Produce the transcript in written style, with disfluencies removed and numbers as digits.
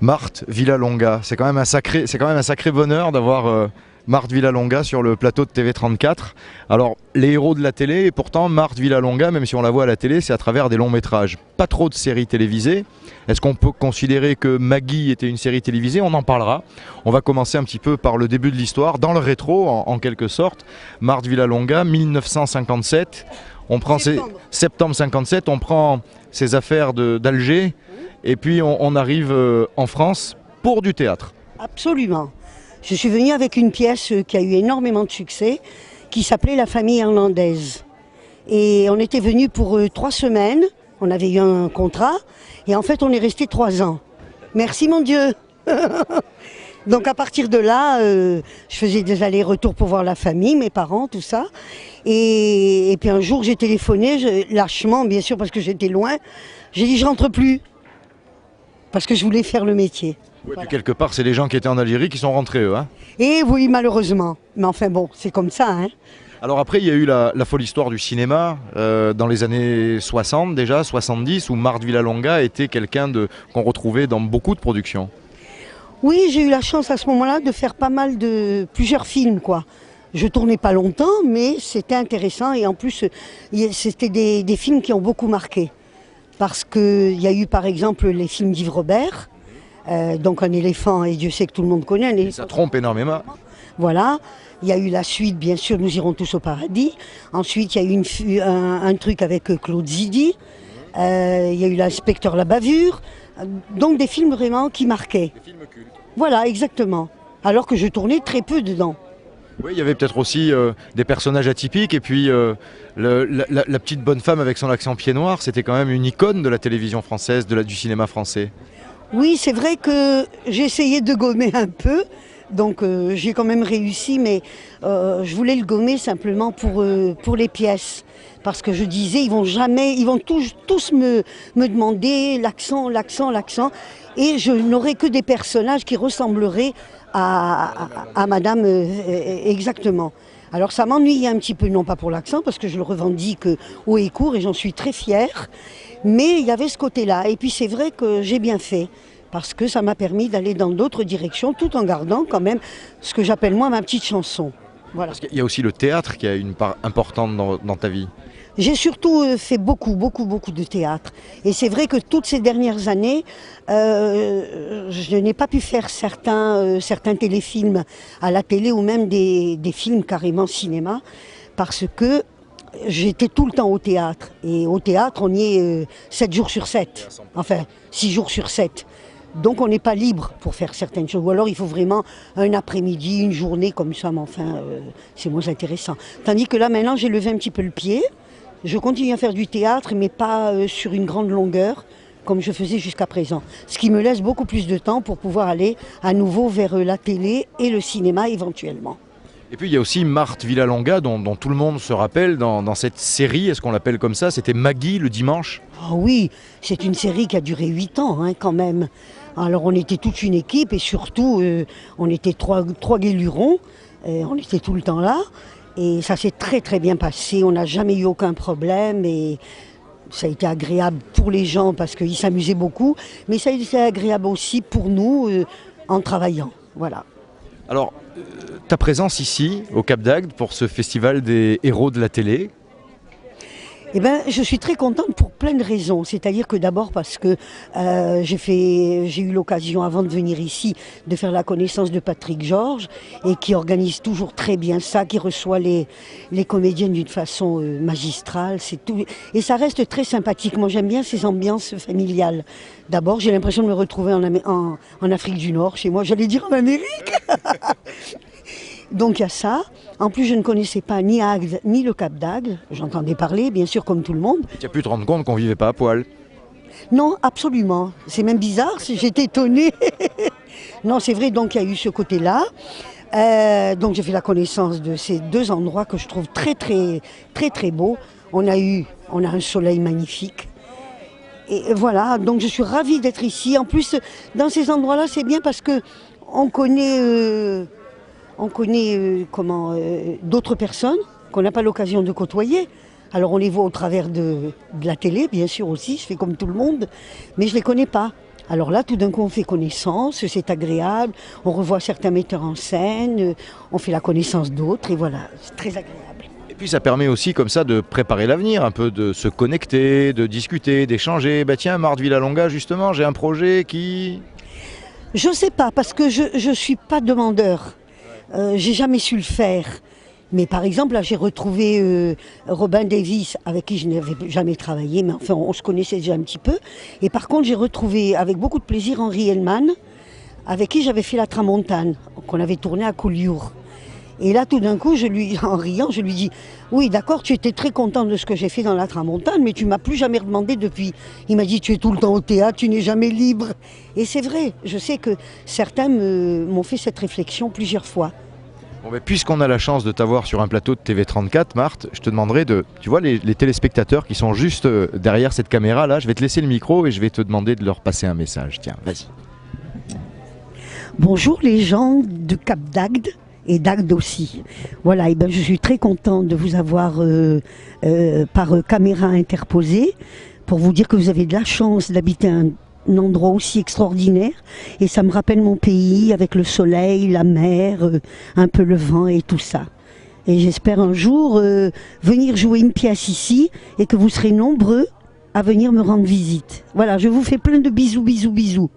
Marthe Villalonga, c'est quand même un sacré bonheur d'avoir Marthe Villalonga sur le plateau de TV34. Alors, les héros de la télé, et pourtant Marthe Villalonga, même si on la voit à la télé, c'est à travers des longs métrages. Pas trop de séries télévisées. Est-ce qu'on peut considérer que Maggie était une série télévisée? On en parlera. On va commencer un petit peu par le début de l'histoire, dans le rétro en quelque sorte. Marthe Villalonga, 1957. On prend septembre 57, on prend ses affaires d'Alger et puis on arrive en France pour du théâtre. Absolument. Je suis venue avec une pièce qui a eu énormément de succès, qui s'appelait La famille irlandaise. Et on était venus pour 3 semaines, on avait eu un contrat, et en fait on est resté 3 ans. Merci mon Dieu. Donc à partir de là, je faisais des allers-retours pour voir la famille, mes parents, tout ça. Et puis un jour j'ai téléphoné, lâchement bien sûr parce que j'étais loin, j'ai dit je rentre plus, parce que je voulais faire le métier. Ouais, voilà. Puis quelque part c'est les gens qui étaient en Algérie qui sont rentrés eux. Hein. Et oui malheureusement, mais enfin bon, c'est comme ça. Hein. Alors après il y a eu la folle histoire du cinéma dans les années 60 déjà, 70, où Marthe Villalonga était quelqu'un qu'on retrouvait dans beaucoup de productions. Oui, j'ai eu la chance à ce moment-là de faire pas mal plusieurs films, quoi. Je tournais pas longtemps, mais c'était intéressant et en plus, c'était des films qui ont beaucoup marqué. Parce qu'il y a eu par exemple les films d'Yves Robert, donc Un éléphant, et Dieu sait que tout le monde connaît. Et ça trompe énormément. Voilà. Il y a eu la suite, bien sûr, Nous irons tous au paradis. Ensuite, il y a eu un truc avec Claude Zidi. Il y a eu L'inspecteur La Bavure. Donc des films vraiment qui marquaient. Des films cultes. Voilà, exactement. Alors que je tournais très peu dedans. Oui, il y avait peut-être aussi des personnages atypiques. Et puis la petite bonne femme avec son accent pied noir, c'était quand même une icône de la télévision française, du cinéma français. Oui, c'est vrai que j'ai essayé de gommer un peu. Donc j'ai quand même réussi, mais je voulais le gommer simplement pour les pièces. Parce que je disais, ils vont tous me demander l'accent. Et je n'aurai que des personnages qui ressembleraient à Madame exactement. Alors ça m'ennuyait un petit peu, non pas pour l'accent, parce que je le revendique haut et court et j'en suis très fière. Mais il y avait ce côté-là. Et puis c'est vrai que j'ai bien fait. Parce que ça m'a permis d'aller dans d'autres directions, tout en gardant quand même ce que j'appelle moi ma petite chanson. Voilà. Parce qu'il y a aussi le théâtre qui a une part importante dans ta vie. J'ai surtout fait beaucoup de théâtre. Et c'est vrai que toutes ces dernières années, je n'ai pas pu faire certains téléfilms à la télé ou même des films carrément cinéma, parce que j'étais tout le temps au théâtre. Et au théâtre, on y est 7 jours sur 7. Enfin, 6 jours sur 7. Donc on n'est pas libre pour faire certaines choses. Ou alors il faut vraiment un après-midi, une journée comme ça, mais enfin c'est moins intéressant. Tandis que là maintenant j'ai levé un petit peu le pied. Je continue à faire du théâtre, mais pas sur une grande longueur, comme je faisais jusqu'à présent. Ce qui me laisse beaucoup plus de temps pour pouvoir aller à nouveau vers la télé et le cinéma éventuellement. Et puis il y a aussi Marthe Villalonga dont tout le monde se rappelle dans cette série, est-ce qu'on l'appelle comme ça? C'était Maggie le dimanche? Oh oui, c'est une série qui a duré 8 ans hein, quand même. Alors on était toute une équipe et surtout on était trois guélurons, on était tout le temps là et ça s'est très bien passé, on n'a jamais eu aucun problème et ça a été agréable pour les gens parce qu'ils s'amusaient beaucoup, mais ça a été agréable aussi pour nous en travaillant, voilà. Alors, ta présence ici, au Cap d'Agde, pour ce festival des héros de la télé, eh ben, je suis très contente pour plein de raisons. C'est-à-dire que d'abord parce que j'ai eu l'occasion avant de venir ici de faire la connaissance de Patrick Georges et qui organise toujours très bien ça, qui reçoit les comédiennes d'une façon magistrale. C'est tout. Et ça reste très sympathique. Moi j'aime bien ces ambiances familiales. D'abord j'ai l'impression de me retrouver en Afrique du Nord, chez moi, j'allais dire en Amérique. Donc il y a ça. En plus, je ne connaissais pas ni Agde ni le Cap d'Agde. J'entendais parler, bien sûr, comme tout le monde. tu as pu te rendre compte qu'on ne vivait pas à poil. Non, absolument. C'est même bizarre, j'étais étonnée. Non, c'est vrai, donc il y a eu ce côté-là. Donc j'ai fait la connaissance de ces 2 endroits que je trouve très beaux. On a un soleil magnifique. Et voilà, donc je suis ravie d'être ici. En plus, dans ces endroits-là, c'est bien parce que on connaît d'autres personnes qu'on n'a pas l'occasion de côtoyer. Alors on les voit au travers de la télé, bien sûr aussi, je fais comme tout le monde, mais je ne les connais pas. Alors là, tout d'un coup, on fait connaissance, c'est agréable, on revoit certains metteurs en scène, on fait la connaissance d'autres, et voilà, c'est très agréable. Et puis ça permet aussi comme ça de préparer l'avenir, un peu de se connecter, de discuter, d'échanger. Bah tiens, Marthe Villalonga, justement, j'ai un projet qui... Je sais pas, parce que je suis pas demandeur, j'ai jamais su le faire. Mais par exemple, là, j'ai retrouvé Robin Davis, avec qui je n'avais jamais travaillé, mais enfin, on se connaissait déjà un petit peu. Et par contre, j'ai retrouvé avec beaucoup de plaisir Henri Hellman, avec qui j'avais fait La Tramontane, qu'on avait tourné à Collioure. Et là, tout d'un coup, en riant, je lui dis « Oui, d'accord, tu étais très content de ce que j'ai fait dans La Tramontane, mais tu m'as plus jamais demandé depuis. » Il m'a dit « Tu es tout le temps au théâtre, tu n'es jamais libre. » Et c'est vrai, je sais que certains m'ont fait cette réflexion plusieurs fois. Bon, mais puisqu'on a la chance de t'avoir sur un plateau de TV34, Marthe, je te demanderai de... Tu vois, les téléspectateurs qui sont juste derrière cette caméra-là, je vais te laisser le micro et je vais te demander de leur passer un message. Tiens, vas-y. Bonjour les gens de Cap d'Agde et d'Agde aussi. Voilà, et ben je suis très contente de vous avoir par caméra interposée pour vous dire que vous avez de la chance d'habiter un endroit aussi extraordinaire, et ça me rappelle mon pays avec le soleil, la mer, un peu le vent et tout ça. Et j'espère un jour venir jouer une pièce ici et que vous serez nombreux à venir me rendre visite. Voilà, je vous fais plein de bisous, bisous, bisous.